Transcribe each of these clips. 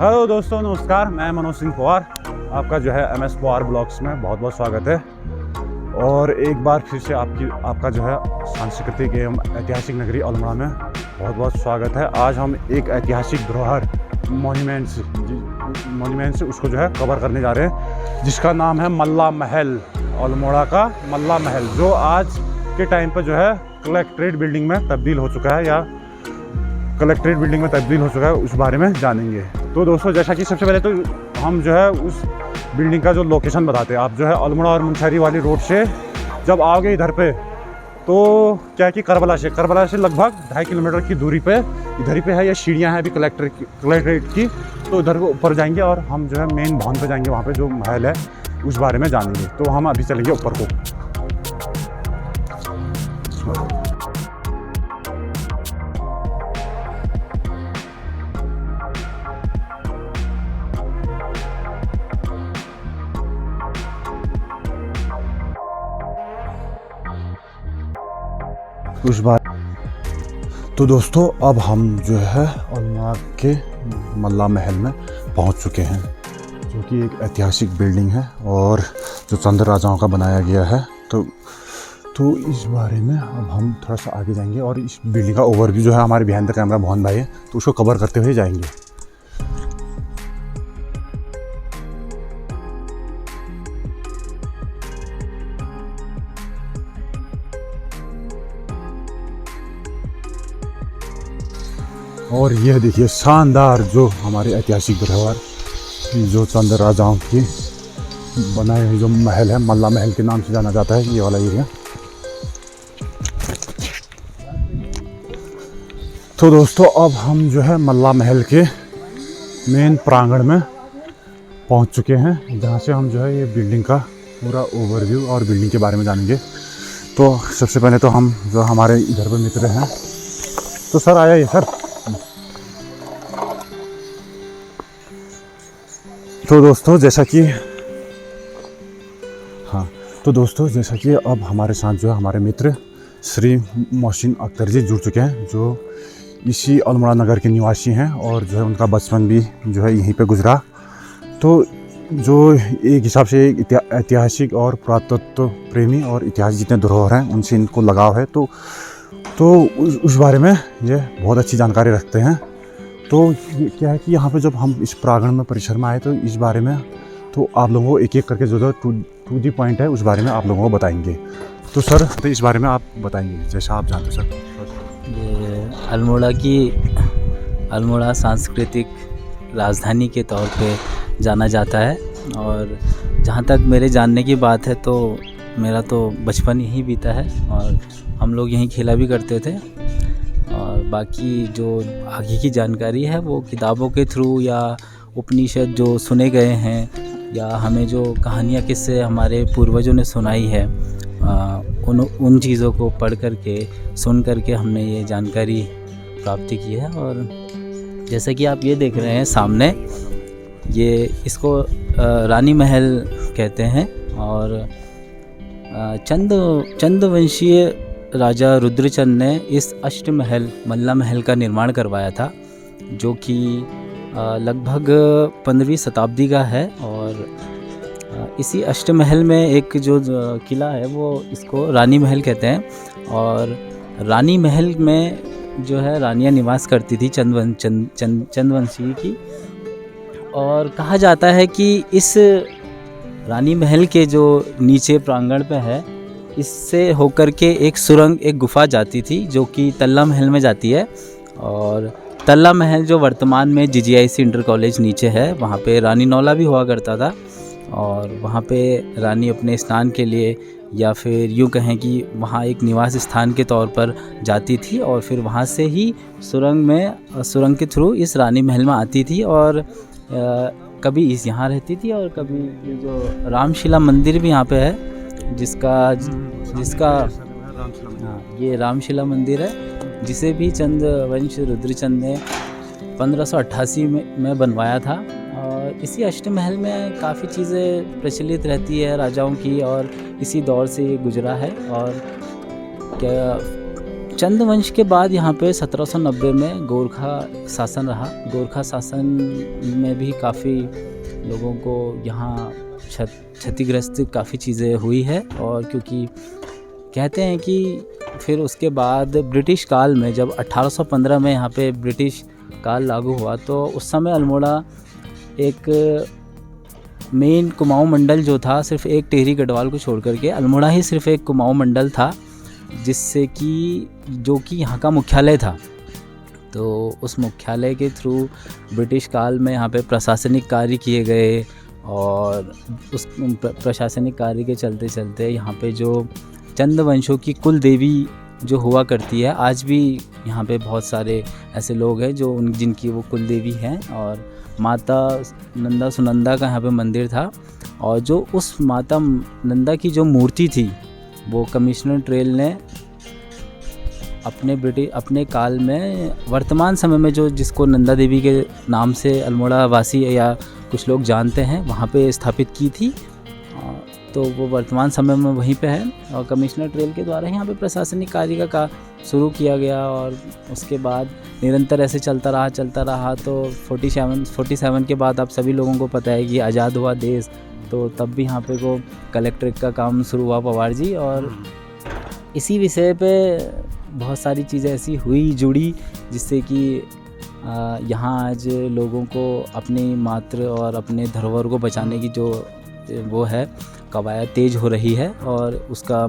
Hello दोस्तों, नमस्कार। मैं मनोज सिंह पवार, आपका जो है MS पवार ब्लॉग्स में बहुत बहुत स्वागत है। और एक बार फिर से आपका जो है सांस्कृतिक एवं ऐतिहासिक नगरी अल्मोड़ा में बहुत बहुत स्वागत है। आज हम एक ऐतिहासिक धरोहर मोन्यूमेंट्स उसको जो है कवर करने जा रहे हैं, जिसका नाम है मल्ला महल। अल्मोड़ा का मल्ला महल, जो आज के टाइम पर जो है कलेक्ट्रेट बिल्डिंग में तब्दील हो चुका है, उस बारे में जानेंगे। तो दोस्तों, जैसा कि सबसे पहले तो हम जो है उस बिल्डिंग का जो लोकेशन बताते हैं। आप जो है अल्मोड़ा और मुनस्यारी वाली रोड से जब आओगे इधर पे, तो क्या है कि करबला से लगभग 2.5 किलोमीटर की दूरी पे इधर ही पे है। ये सीढ़ियाँ हैं अभी कलेक्ट्रेट की, तो उधर को ऊपर जाएंगे और हम जो है मेन भवन पे जाएंगे। वहाँ पे जो महल है उस बारे में जानेंगे। तो हम अभी चलेंगे ऊपर को। उस बार तो दोस्तों, अब हम जो है अल्मोड़ा के मल्ला महल में पहुंच चुके हैं, जो कि एक ऐतिहासिक बिल्डिंग है और जो चंद राजाओं का बनाया गया है। तो इस बारे में अब हम थोड़ा सा आगे जाएंगे और इस बिल्डिंग का ओवरव्यू जो है हमारे बिहाइंड द कैमरा मोहन भाई है, तो उसको कवर करते हुए जाएंगे। और यह देखिए शानदार जो हमारे ऐतिहासिक धरोहर, जो चंद राजाओं की बनाए हुए जो महल है, मल्ला महल के नाम से जाना जाता है ये वाला एरिया। तो दोस्तों, अब हम जो है मल्ला महल के मेन प्रांगण में पहुंच चुके हैं, जहां से हम जो है ये बिल्डिंग का पूरा ओवरव्यू और बिल्डिंग के बारे में जानेंगे। तो सबसे पहले तो हम जो हमारे इधर पे मित्र हैं, तो सर आया सर। तो दोस्तों, जैसा कि अब हमारे साथ जो है हमारे मित्र श्री मोहसिन अख्तर जी जुड़ चुके हैं, जो इसी अल्मोड़ा नगर के निवासी हैं और जो है उनका बचपन भी जो है यहीं पे गुजरा। तो जो एक हिसाब से ऐतिहासिक और पुरातत्व प्रेमी और इतिहास जितने धरोहर हैं उनसे इनको लगाव है। तो उस बारे में ये बहुत अच्छी जानकारी रखते हैं। तो क्या है कि यहाँ पे जब हम इस प्रांगण में परिसर में आए, तो इस बारे में तो आप लोगों को एक एक करके जो टू दी पॉइंट है उस बारे में आप लोगों को बताएंगे। तो सर, तो इस बारे में आप बताएंगे जैसा आप जानते सर। ये अल्मोड़ा सांस्कृतिक राजधानी के तौर पे जाना जाता है। और जहाँ तक मेरे जानने की बात है, तो मेरा तो बचपन यहीं बीता है और हम लोग यहीं खेला भी करते थे। और बाकी जो आगे की जानकारी है वो किताबों के थ्रू या उपनिषद जो सुने गए हैं, या हमें जो कहानियाँ किस्से हमारे पूर्वजों ने सुनाई है, उन चीज़ों को पढ़ करके सुन करके हमने ये जानकारी प्राप्त की है। और जैसा कि आप ये देख रहे हैं सामने, ये इसको रानी महल कहते हैं। और चंदवंशीय राजा रुद्रचंद ने इस अष्टमहल मल्ला महल का निर्माण करवाया था, जो कि लगभग 15वीं शताब्दी का है। और इसी अष्टमहल में एक जो किला है वो इसको रानी महल कहते हैं। और रानी महल में जो है रानियां निवास करती थी चंदवंशी की। और कहा जाता है कि इस रानी महल के जो नीचे प्रांगण पे है, इससे होकर के एक सुरंग, एक गुफा जाती थी, जो कि तल्ला महल में जाती है। और तल्ला महल जो वर्तमान में GGIC इंटर कॉलेज नीचे है, वहाँ पे रानी नौला भी हुआ करता था। और वहाँ पे रानी अपने स्नान के लिए, या फिर यूँ कहें कि वहाँ एक निवास स्थान के तौर पर जाती थी, और फिर वहाँ से ही सुरंग के थ्रू इस रानी महल में आती थी। और कभी यहाँ रहती थी, और कभी ये जो रामशिला मंदिर भी यहाँ पे है, जिसका ये रामशिला मंदिर है, जिसे भी चंद्रवंश रुद्रचंद ने 1588 में बनवाया था। और इसी अष्टमहल में काफ़ी चीज़ें प्रचलित रहती है राजाओं की, और इसी दौर से ये गुजरा है। और क्या चंद वंश के बाद यहाँ पे 1790 में गोरखा शासन रहा। गोरखा शासन में भी काफ़ी लोगों को यहाँ क्षतिग्रस्त काफ़ी चीज़ें हुई है। और क्योंकि कहते हैं कि फिर उसके बाद ब्रिटिश काल में जब 1815 में यहाँ पे ब्रिटिश काल लागू हुआ तो उस समय अल्मोड़ा एक मेन कुमाऊं मंडल जो था, सिर्फ एक टिहरी गढ़वाल को छोड़ करके अल्मोड़ा ही सिर्फ एक कुमाऊं मंडल था, जिससे कि जो कि यहाँ का मुख्यालय था। तो उस मुख्यालय के थ्रू ब्रिटिश काल में यहाँ पे प्रशासनिक कार्य किए गए और उस प्रशासनिक कार्य के चलते चलते यहाँ पे जो चंद वंशों की कुल देवी जो हुआ करती है, आज भी यहाँ पे बहुत सारे ऐसे लोग हैं जो जिनकी वो कुल देवी हैं। और माता नंदा सुनंदा का यहाँ पे मंदिर था और जो उस माता नंदा की जो मूर्ति थी वो कमिश्नर ट्रेल ने अपने काल में वर्तमान समय में जो जिसको नंदा देवी के नाम से अल्मोड़ा वासी या कुछ लोग जानते हैं वहाँ पे स्थापित की थी। तो वो वर्तमान समय में वहीं पे है और कमिश्नर ट्रेल के द्वारा यहाँ पे प्रशासनिक कार्य का शुरू किया गया और उसके बाद निरंतर ऐसे चलता रहा। तो 47 के बाद आप सभी लोगों को पता है कि आज़ाद हुआ देश, तो तब भी यहाँ पे वो कलेक्ट्रेट का काम शुरू हुआ पवार जी। और इसी विषय पे बहुत सारी चीज़ें ऐसी हुई जुड़ी जिससे कि यहाँ आज लोगों को अपनी मातृ और अपने धरोहर को बचाने की जो वो है कवायद तेज हो रही है। और उसका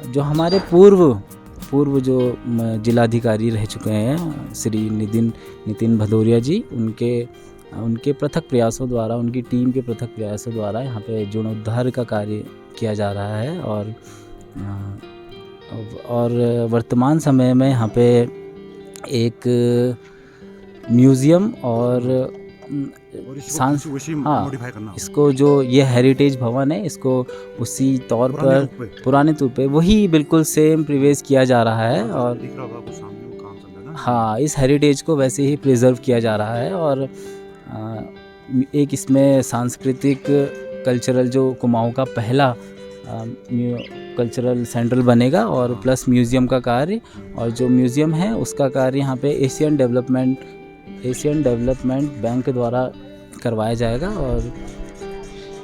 जो हमारे पूर्व जो जिलाधिकारी रह चुके हैं श्री नितिन भदौरिया जी, उनके पृथक प्रयासों द्वारा, उनकी टीम के पृथक प्रयासों द्वारा यहाँ पे जीर्णोद्धार का कार्य किया जा रहा है। और वर्तमान समय में यहाँ पे एक म्यूज़ियम और इसको जो ये हेरिटेज भवन है इसको उसी तौर पर पुराने तौर पे वही बिल्कुल सेम प्रिवेश किया जा रहा है। और हाँ, इस हेरिटेज को वैसे ही प्रिजर्व किया जा रहा है। और एक इसमें सांस्कृतिक कल्चरल जो कुमाऊं का पहला कल्चरल सेंट्रल बनेगा और प्लस म्यूज़ियम का कार्य, और जो म्यूज़ियम है उसका कार्य यहाँ पे एशियन डेवलपमेंट बैंक द्वारा करवाया जाएगा। और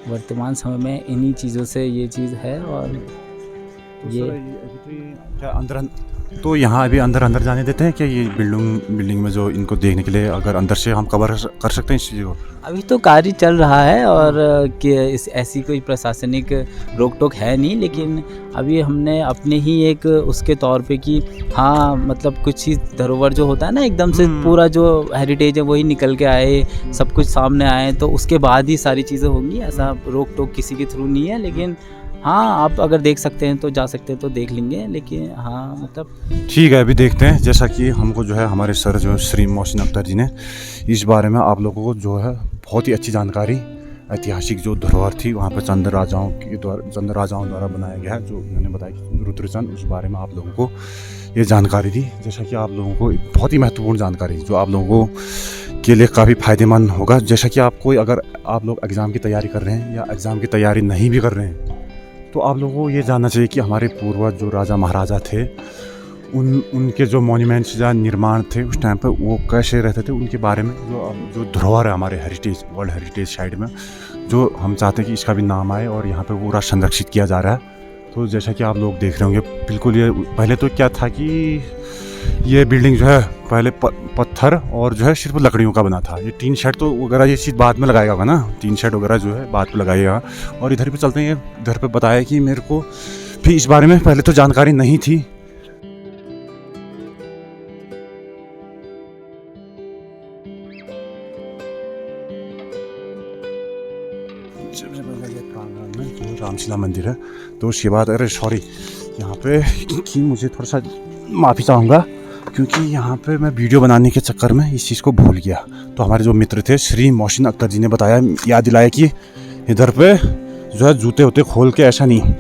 वर्तमान समय में इन्हीं चीज़ों से ये चीज़ है। और ये अंदर तो यहाँ अभी अंदर जाने देते हैं क्या? ये बिल्डिंग में जो इनको देखने के लिए अगर अंदर से हम कवर कर सकते हैं इस चीज़ को? अभी तो कार्य चल रहा है और कि ऐसी कोई प्रशासनिक रोक टोक है नहीं, लेकिन अभी हमने अपने ही एक उसके तौर पे कि हाँ मतलब कुछ ही धरोहर जो होता है ना एकदम से पूरा जो हेरिटेज है वही निकल के आए, सब कुछ सामने आए, तो उसके बाद ही सारी चीज़ें होंगी। ऐसा रोक टोक किसी के थ्रू नहीं है, लेकिन हाँ आप अगर देख सकते हैं तो जा सकते हैं तो देख लेंगे। लेकिन हाँ मतलब ठीक है, अभी देखते हैं। जैसा कि हमको जो है हमारे सर जो श्री मोहसिन अख्तर जी ने इस बारे में आप लोगों को जो है बहुत ही अच्छी जानकारी, ऐतिहासिक जो धरोहर थी वहाँ पर चंद राजाओं द्वारा बनाया गया है, जो उन्होंने बताया कि रुद्रचंद, उस बारे में आप लोगों को ये जानकारी दी। जैसा कि आप लोगों को बहुत ही महत्वपूर्ण जानकारी जो आप लोगों के लिए काफ़ी फ़ायदेमंद होगा। जैसा कि अगर आप लोग एग्ज़ाम की तैयारी कर रहे हैं या एग्ज़ाम की तैयारी नहीं भी कर रहे हैं तो आप लोगों को ये जानना चाहिए कि हमारे पूर्वज जो राजा महाराजा थे उनके जो मॉन्यूमेंट्स या निर्माण थे उस टाइम पर वो कैसे रहते थे, उनके बारे में जो धरोहर है हमारे वर्ल्ड हेरिटेज साइट में, जो हम चाहते हैं कि इसका भी नाम आए और यहाँ पे पूरा संरक्षित किया जा रहा है। तो जैसा कि आप लोग देख रहे होंगे बिल्कुल, ये पहले तो क्या था कि ये बिल्डिंग जो है पहले पत्थर और जो है सिर्फ लकड़ियों का बना था। ये टीन शेड तो वगैरह ये चीज़ बाद में लगाएगा होगा ना, टीन शेड वगैरह जो है बाद में लगाएगा। और इधर पे चलते हैं, इधर पे बताया कि मेरे को भी इस बारे में पहले तो जानकारी नहीं थी। रामशिला मंदिर है, तो उसके बाद अरे सॉरी यहाँ पे कि मुझे थोड़ा सा माफ़ी चाहूँगा क्योंकि यहाँ पे मैं वीडियो बनाने के चक्कर में इस चीज़ को भूल गया। तो हमारे जो मित्र थे श्री मोहसिन अख्तर जी ने बताया, याद दिलाया कि इधर पे जो है जूते होते खोल के, ऐसा नहीं।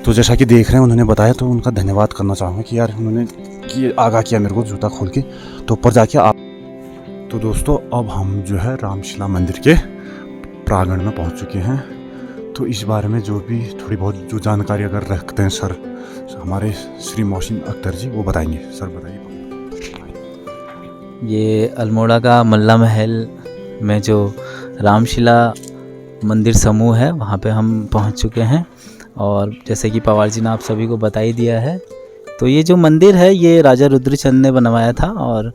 तो जैसा कि देख रहे हैं उन्होंने बताया, तो उनका धन्यवाद करना चाहूँगा कि यार उन्होंने आगाह किया मेरे को जूता खोल के, तो ऊपर जाके आप। तो दोस्तों अब हम जो है रामशिला मंदिर के प्रांगण में पहुँच चुके हैं। तो इस बारे में जो भी थोड़ी बहुत जो जानकारी अगर रखते हैं सर हमारे श्री मोहसिन अख्तर जी वो बताएंगे। सर बताइए। ये अल्मोड़ा का मल्ला महल में जो रामशिला मंदिर समूह है वहाँ पे हम पहुँच चुके हैं, और जैसे कि पवार जी ने आप सभी को बता ही दिया है, तो ये जो मंदिर है ये राजा रुद्रचंद ने बनवाया था, और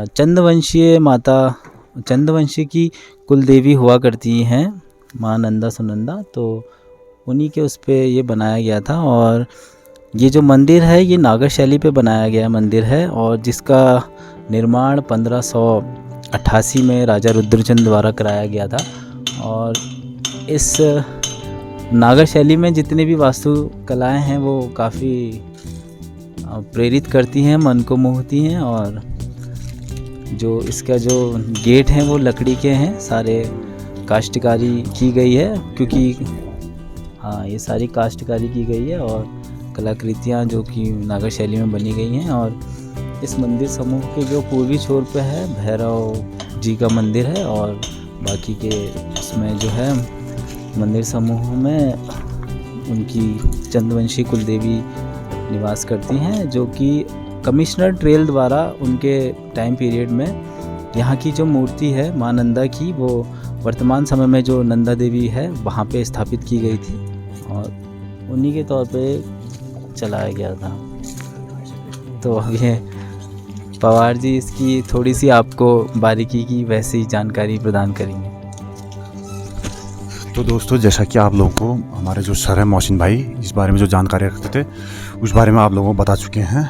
चंदवंशीय माता चंदवंशी की कुल देवी हुआ करती हैं माँ नंदा सुनंदा, तो उन्हीं के उस पे ये बनाया गया था। और ये जो मंदिर है ये नागर शैली पे बनाया गया मंदिर है, और जिसका निर्माण 1588 में राजा रुद्रचंद द्वारा कराया गया था। और इस नागर शैली में जितने भी वास्तुकलाएं हैं वो काफ़ी प्रेरित करती हैं, मन को मोहती हैं। और जो इसका जो गेट हैं वो लकड़ी के हैं, सारे काश्तकारी की गई है, क्योंकि हाँ ये सारी काश्तकारी की गई है और कलाकृतियाँ जो कि नागर शैली में बनी गई हैं। और इस मंदिर समूह के जो पूर्वी छोर पे है भैरव जी का मंदिर है, और बाकी के इसमें जो है मंदिर समूह में उनकी चंदवंशी कुलदेवी निवास करती हैं, जो कि कमिश्नर ट्रेल द्वारा उनके टाइम पीरियड में यहाँ की जो मूर्ति है माँ नंदा की, वो वर्तमान समय में जो नंदा देवी है वहाँ पे स्थापित की गई थी, और उन्हीं के तौर पे चलाया गया था। तो अब ये पवार जी इसकी थोड़ी सी आपको बारीकी की वैसी जानकारी प्रदान करेंगे। तो दोस्तों जैसा कि आप लोगों को हमारे जो सर हैं मोहसिन भाई इस बारे में जो जानकारी रखते थे उस बारे में आप लोगों को बता चुके हैं,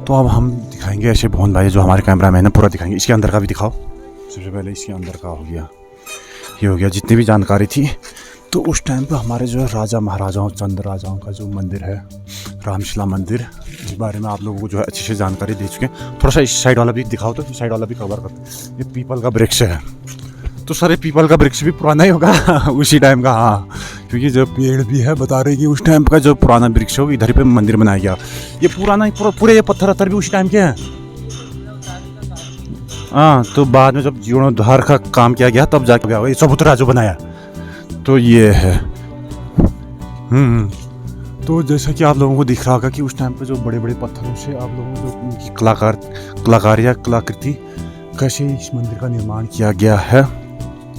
तो अब हम दिखाएंगे ऐसे भुवन भाई जो हमारे कैमरा मैन है पूरा दिखाएंगे। इसके अंदर का भी दिखाओ। सबसे पहले इसके अंदर का हो गया, ये हो गया जितनी भी जानकारी थी। तो उस टाइम पे हमारे जो राजा महाराजाओं चंद राजाओं का जो मंदिर है रामशिला मंदिर, इस बारे में आप लोगों को जो है अच्छे से जानकारी दे चुके हैं। थोड़ा सा इस साइड वाला भी दिखाओ, तो इस साइड वाला भी कवर कर। ये पीपल का वृक्ष है, तो सर ये पीपल का वृक्ष भी पुराना ही होगा उसी टाइम का। हाँ, क्योंकि जो पेड़ भी है बता रहे कि उस टाइम का जो पुराना वृक्ष है इधर पे मंदिर बनाया गया। ये पुराना पूरे ये पत्थर अत्थर भी उसी टाइम के हैं। हाँ, तो बाद में जब जीर्णोद्धार का काम किया गया तब जाके गया ये चबूतरा जो बनाया, तो ये है। तो जैसा कि आप लोगों को दिख रहा होगा कि उस टाइम पे जो बड़े बड़े पत्थरों से आप लोगों को जो उनकी कलाकृति कैसे इस मंदिर का निर्माण किया गया है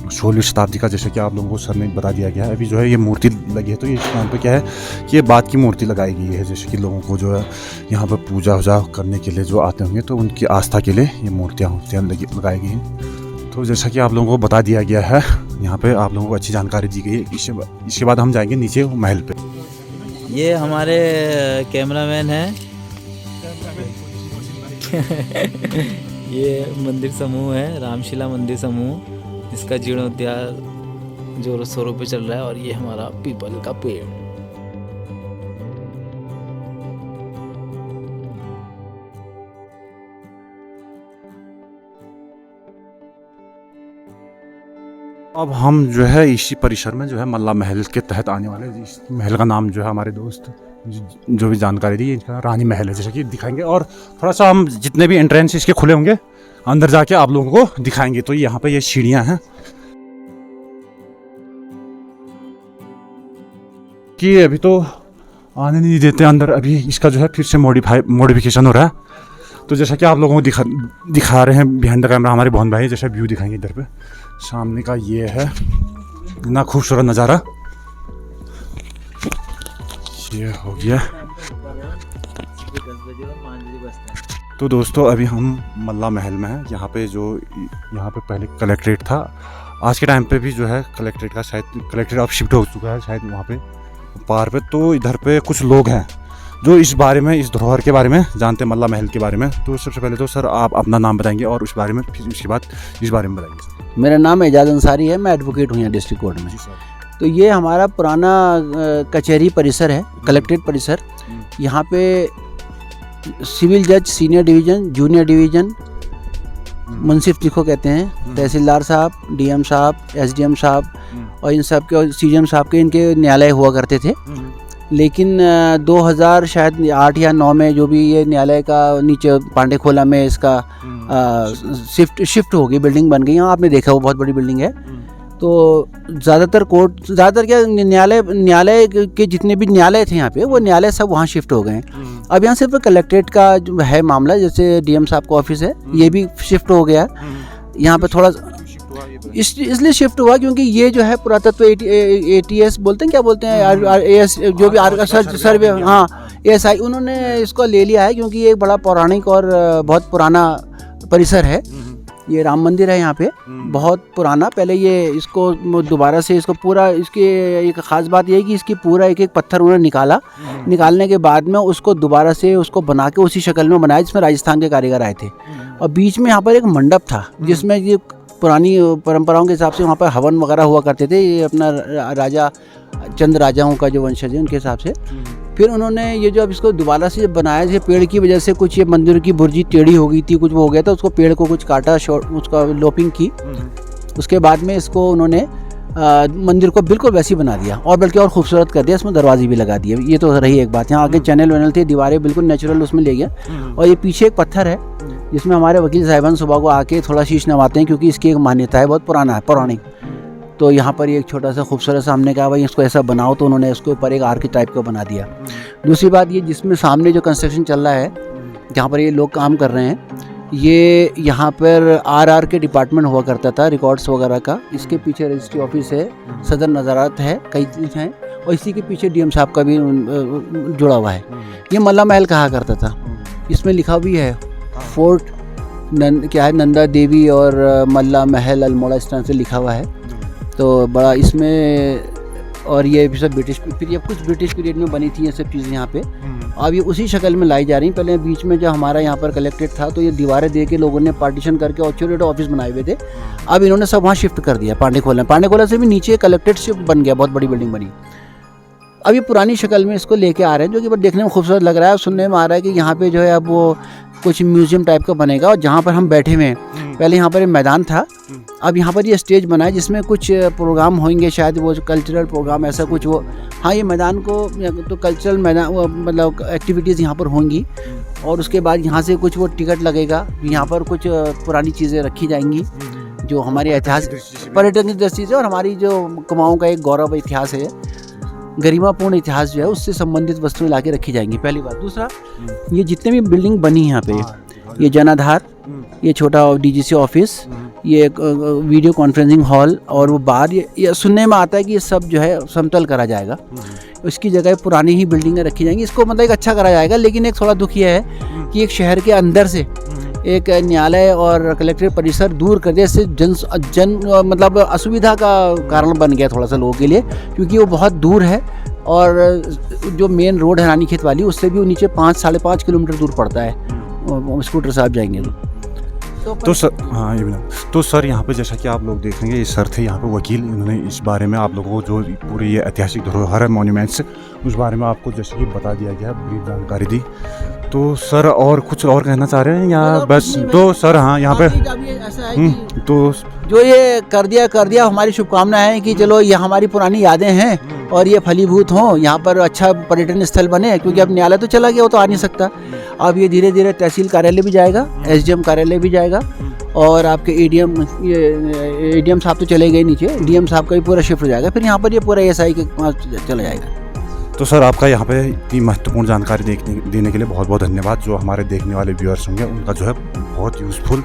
16वीं शताब्दी का, जैसे कि आप लोगों को सर ने बता दिया गया है। अभी जो है ये मूर्ति लगी है, तो ये इस टाइम पे क्या है कि ये बाद की मूर्ति लगाई गई है, जैसे कि लोगों को जो है यहाँ पर पूजा वूजा करने के लिए जो आते होंगे तो उनकी आस्था के लिए ये मूर्तियाँ लगाई गई हैं। तो जैसा कि आप लोगों को बता दिया गया है, यहाँ पे आप लोगों को अच्छी जानकारी दी गई है। इसके बाद हम जाएंगे नीचे महल पे। ये हमारे कैमरामैन हैं ये मंदिर समूह है रामशिला मंदिर समूह, इसका जीर्णोद्धार जोरों शोरों पे चल रहा है, और ये हमारा पीपल का पेड़। अब हम जो है इसी परिसर में जो है मल्ला महल के तहत आने वाले। इस महल का नाम जो है हमारे दोस्त जो भी जानकारी दी इनका रानी महल है, जैसे कि दिखाएंगे। और थोड़ा सा हम जितने भी एंट्रेंस इसके खुले होंगे अंदर जाके आप लोगों को दिखाएंगे। तो यहाँ पे ये सीढ़ियाँ हैं कि अभी तो आने नहीं देते अंदर, अभी इसका जो है फिर से मॉडिफिकेशन हो रहा है। तो जैसा कि आप लोगों को दिखा रहे हैं बिहाइंड द कैमरा हमारे भवन भाई, जैसा व्यू दिखाएंगे इधर पे सामने का ये है इतना खूबसूरत नज़ारा। ये हो गया। तो दोस्तों अभी हम मल्ला महल में हैं। यहाँ पे पहले कलेक्ट्रेट था, आज के टाइम पे भी जो है कलेक्ट्रेट का शायद कलेक्ट्रेट अब शिफ्ट हो चुका है शायद वहाँ पे पार पे। तो इधर पे कुछ लोग हैं जो इस बारे में इस धरोहर के बारे में जानते हैं मल्ला महल के बारे में। तो सबसे पहले तो सर आप अपना नाम बताएंगे और उस बारे में, फिर उसके बाद इस बारे में बताएंगे। मेरा नाम एजाज अंसारी है, मैं एडवोकेट हूँ यहाँ डिस्ट्रिक्ट कोर्ट में। तो ये हमारा पुराना कचहरी परिसर है, कलेक्ट्रेट परिसर। यहाँ पे सिविल जज, सीनियर डिवीज़न, जूनियर डिवीज़न, मुंसिफ जिसको कहते हैं, तहसीलदार साहब, डीएम साहब, एसडीएम साहब और इन सब के, और सीजीएम साहब के इनके न्यायालय हुआ करते थे। लेकिन 2000 शायद 8 या 9 में जो भी ये न्यायालय का नीचे पांडेखोला में इसका शिफ्ट हो गई, बिल्डिंग बन गई। यहाँ आपने देखा वो बहुत बड़ी बिल्डिंग है। तो ज़्यादातर कोर्ट, ज़्यादातर क्या न्यायालय के जितने भी न्यायालय थे यहाँ पे, वो न्यायालय सब वहाँ शिफ्ट हो गए हैं। अब यहाँ सिर्फ कलेक्ट्रेट का जो है मामला, जैसे डीएम साहब का ऑफिस है, ये भी शिफ्ट हो गया यहाँ पे थोड़ा। इसलिए शिफ्ट हुआ क्योंकि ये जो है पुरातत्व ATS बोलते हैं, क्या बोलते हैं, AS जो भी सर्वे, हाँ ASI, उन्होंने इसको ले लिया है क्योंकि ये एक बड़ा पौराणिक और बहुत पुराना परिसर है। ये राम मंदिर है यहाँ पे, बहुत पुराना। पहले ये इसको दोबारा से इसको पूरा, इसकी एक ख़ास बात ये है कि इसकी पूरा एक एक पत्थर उन्होंने निकाला, निकालने के बाद में उसको दोबारा से उसको बना के उसी शक्ल में बनाया जिसमें राजस्थान के कारीगर आए थे। और बीच में यहाँ पर एक मंडप था जिसमें ये पुरानी परंपराओं के हिसाब से वहाँ पर हवन वगैरह हुआ करते थे, ये अपना राजा चंद राजाओं का जो वंशज है उनके हिसाब से। फिर उन्होंने ये जो अब इसको दोबारा से बनाया, जैसे पेड़ की वजह से कुछ ये मंदिर की बुर्जी टेढ़ी हो गई थी, कुछ वो हो गया था, उसको पेड़ को कुछ काटा, उसका लोपिंग की, उसके बाद में इसको उन्होंने मंदिर को बिल्कुल वैसी बना दिया और बल्कि और खूबसूरत कर दिया, इसमें दरवाजे भी लगा दिए। ये तो रही एक बात। यहाँ आगे चैनल वैनल थे, दीवारें बिल्कुल नेचुरल उसमें ले गया। और ये पीछे एक पत्थर है जिसमें हमारे वकील साहिबान सुबह को आके थोड़ा शीश नवाते हैं क्योंकि इसकी एक मान्यता है, बहुत पुराना है, पौराणिक। तो यहाँ पर एक छोटा सा खूबसूरत सा, हमने कहा भाई इसको ऐसा बनाओ, तो उन्होंने इसके ऊपर एक आर्क टाइप का बना दिया। दूसरी बात ये, जिसमें सामने जो कंस्ट्रक्शन चल रहा है, जहाँ पर ये लोग काम कर रहे हैं, ये यहाँ पर RR के डिपार्टमेंट हुआ करता था, रिकॉर्ड्स वगैरह का। इसके पीछे रजिस्ट्री ऑफिस है, सदर नज़ारत है, कई चीज़ हैं, और इसी के पीछे डीएम साहब का भी जुड़ा हुआ है। ये मल्ला महल कहा करता था, इसमें लिखा भी है फोर्ट क्या है, नंदा देवी और मल्ला महल अल्मोड़ा, इस तरह से लिखा हुआ है। तो बड़ा इसमें, और ये भी सब ब्रिटिश, फिर ये कुछ ब्रिटिश पीरियड में बनी थी ये सब चीज़ें यहाँ पे। अब ये उसी शक्ल में लाई जा रही। पहले बीच में जो हमारा यहाँ पर कलेक्ट्रेट था, तो ये दीवारें दे के लोगों ने पार्टीशन करके और छोटे छोटे ऑफिस बनाए हुए थे। अब इन्होंने सब वहाँ शिफ्ट कर दिया, पांडेखोला से भी नीचे कलेक्ट्रेट शिफ्ट बन गया, बहुत बड़ी बिल्डिंग बनी। अब ये पुरानी शक्ल में इसको लेके आ रहे हैं, जो कि देखने में खूबसूरत लग रहा है। सुनने में आ रहा है कि यहाँ पे जो है अब वो कुछ म्यूजियम टाइप का बनेगा। और जहाँ पर हम बैठे हुए हैं, पहले यहाँ पर एक मैदान था, अब यहाँ पर ये स्टेज बना है जिसमें कुछ प्रोग्राम होंगे, शायद वो कल्चरल प्रोग्राम ऐसा कुछ। वो हाँ, ये मैदान को तो कल्चरल मैदान, मतलब एक्टिविटीज़ यहाँ पर होंगी। और उसके बाद यहाँ से कुछ वो टिकट लगेगा, यहाँ पर कुछ पुरानी चीज़ें रखी जाएंगी जो हमारे इतिहास, पर्यटन की दृष्टि से, और हमारी जो कुमाऊँ का एक गौरव इतिहास है, गरिमापूर्ण इतिहास जो है, उससे संबंधित वस्तुएं लाके रखी जाएंगी, पहली बात। दूसरा, ये जितने भी बिल्डिंग बनी यहाँ पे, ये जनाधार, ये छोटा DGC ऑफिस, ये वीडियो कॉन्फ्रेंसिंग हॉल, और वो बाहर ये सुनने में आता है कि ये सब जो है समतल करा जाएगा, उसकी जगह पुरानी ही बिल्डिंगें रखी जाएंगी। इसको मतलब एक अच्छा करा जाएगा। लेकिन एक थोड़ा दुख ये है कि एक शहर के अंदर से एक न्यायालय और कलेक्ट्रेट परिसर दूर कर दिया, इससे जन मतलब असुविधा का कारण बन गया थोड़ा सा लोगों के लिए, क्योंकि वो बहुत दूर है। और जो मेन रोड है रानीखेत वाली, उससे भी वो नीचे 5-5.5 किलोमीटर दूर पड़ता है, स्कूटर साहब जाएंगे तो सर, हाँ ये तो सर, यहाँ पे जैसा कि आप लोग देख लेंगे, ये सर थे यहाँ पे वकील, इन्होंने इस बारे में आप लोगों को जो पूरी ये ऐतिहासिक धरोहर है, मॉन्यूमेंट्स, उस बारे में आपको जैसे कि बता दिया गया, ब्रीफ जानकारी दी। तो सर और कुछ और कहना चाह रहे हैं या बस? तो सर हाँ, यहाँ पे तो जो ये कर दिया, हमारी शुभकामनाएं हैं कि चलो ये हमारी पुरानी यादें हैं और ये फलीभूत हों, यहाँ पर अच्छा पर्यटन स्थल बने। क्योंकि अब न्यायालय तो चला गया, वो तो आ नहीं सकता। अब ये धीरे धीरे तहसील कार्यालय भी जाएगा, SDM कार्यालय भी जाएगा, और आपके ADM साहब तो चले गए नीचे, DM साहब का भी पूरा शिफ्ट हो जाएगा। फिर यहाँ पर ये पूरा ASI के पास चला जाएगा। तो सर, आपका यहाँ पे इतनी महत्वपूर्ण जानकारी देने के लिए बहुत बहुत धन्यवाद। जो हमारे देखने वाले व्यूअर्स होंगे, उनका जो है बहुत यूज़फुल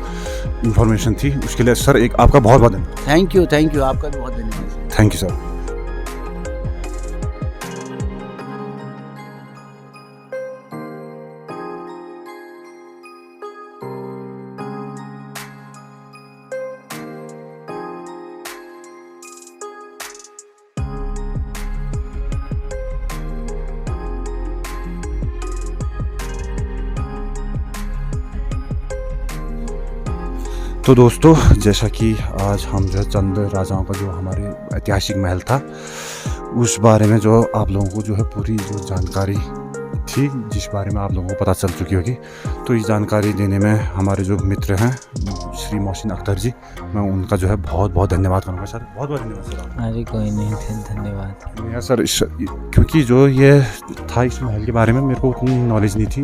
इन्फॉर्मेशन थी, उसके लिए सर एक आपका बहुत बहुत धन्यवाद। थैंक यू, आपका भी बहुत धन्यवाद। Thank you sir. तो दोस्तों, जैसा कि आज हम जो है चंद राजाओं का जो हमारे ऐतिहासिक महल था, उस बारे में जो आप लोगों को जो है पूरी जो जानकारी थी, जिस बारे में आप लोगों को पता चल चुकी होगी। तो ये जानकारी देने में हमारे जो मित्र हैं श्री मोहसिन अख्तर जी, मैं उनका जो है बहुत बहुत धन्यवाद करूँगा सर। बहुत बहुत धन्यवाद सर। अरे कोई नहीं, धन्यवाद सर। क्योंकि जो ये था इस महल के बारे में मेरे को उतनी नॉलेज नहीं थी,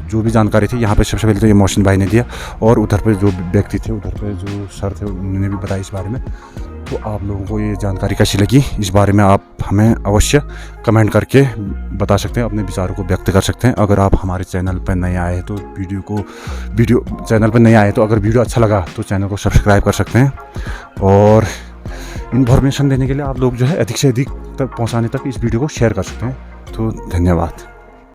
जो भी जानकारी थी यहाँ पे सबसे पहले तो ये मोहसिन भाई ने दिया, और उधर पे जो व्यक्ति थे, उधर पे जो सर थे, उन्होंने भी बताया इस बारे में। तो आप लोगों को ये जानकारी कैसी लगी, इस बारे में आप हमें अवश्य कमेंट करके बता सकते हैं, अपने विचारों को व्यक्त कर सकते हैं। अगर आप हमारे चैनल पर नए आए तो चैनल पर नए आए तो अगर वीडियो अच्छा लगा तो चैनल को सब्सक्राइब कर सकते हैं। और इन्फॉर्मेशन देने के लिए आप लोग जो है अधिक से अधिक तक पहुंचाने तक इस वीडियो को शेयर कर सकते हैं। तो धन्यवाद।